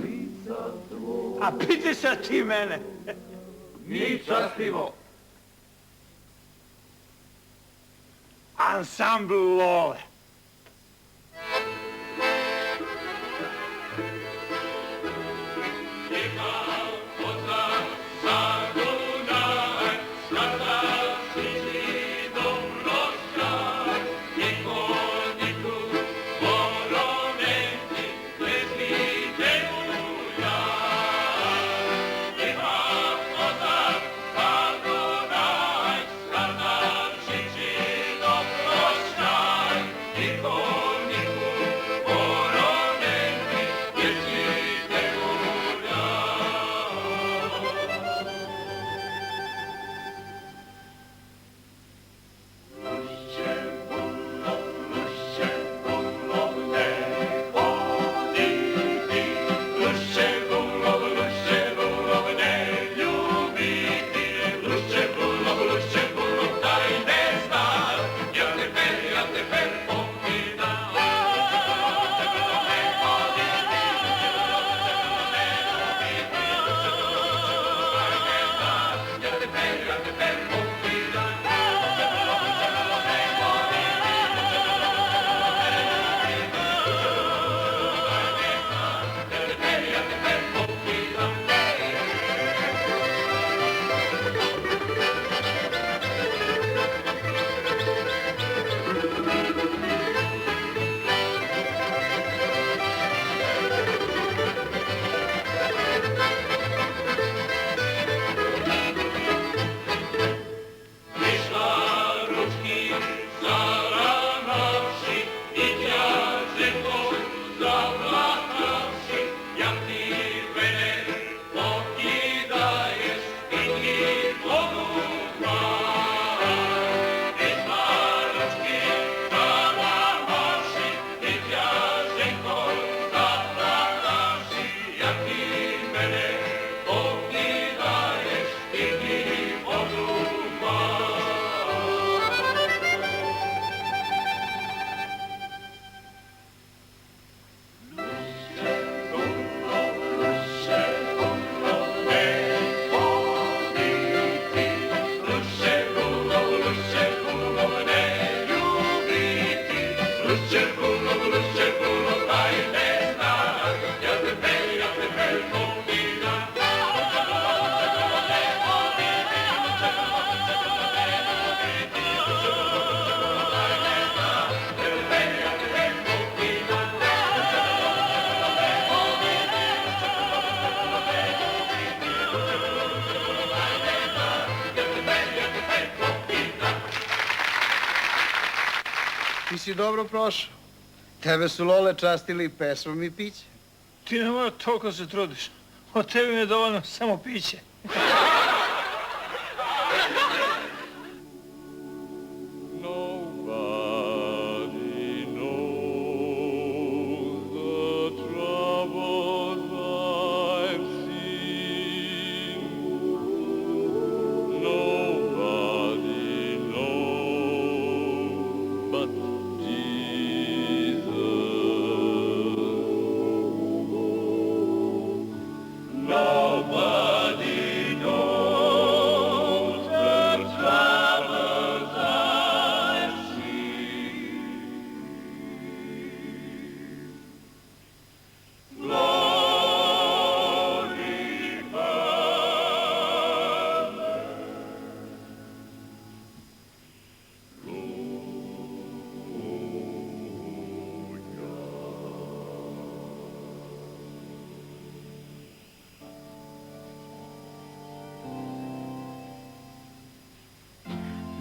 pesma. A piti sad ti mene. Mi častimo. Ansambl Lole. Ti si dobro prošao. Tebe su Lole častili pesmom i piće. Ti ne mora toliko se trudiš. Od tebi mi je dovoljno samo piće.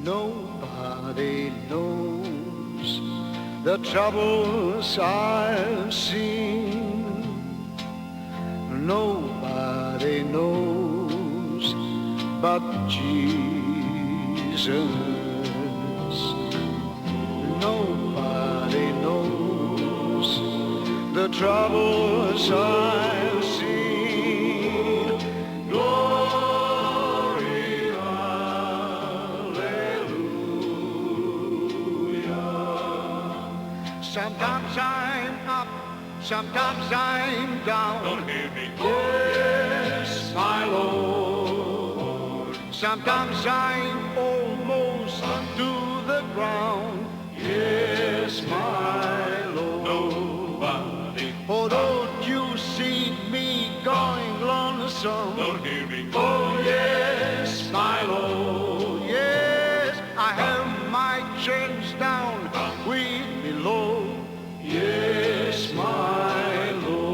Nobody knows the troubles I've seen. Nobody knows but Jesus. Nobody knows the troubles I've seen. Glory, hallelujah. Sometimes I'm up, Sometimes I'm down. Don't hear me. Yes, my Lord. Sometimes I'm almost to the ground. Yes, my Lord. Nobody. Oh, don't you see me going lonesome? Don't hear me. Oh, yes, my Lord. Yes, I have my chains down with below. Yes, my Lord.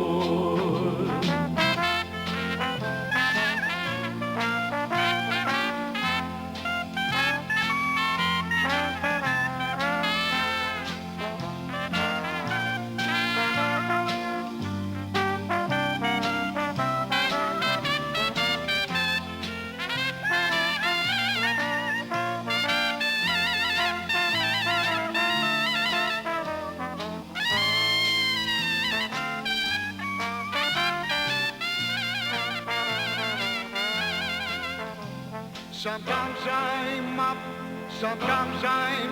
Sometimes I'm up, sometimes I'm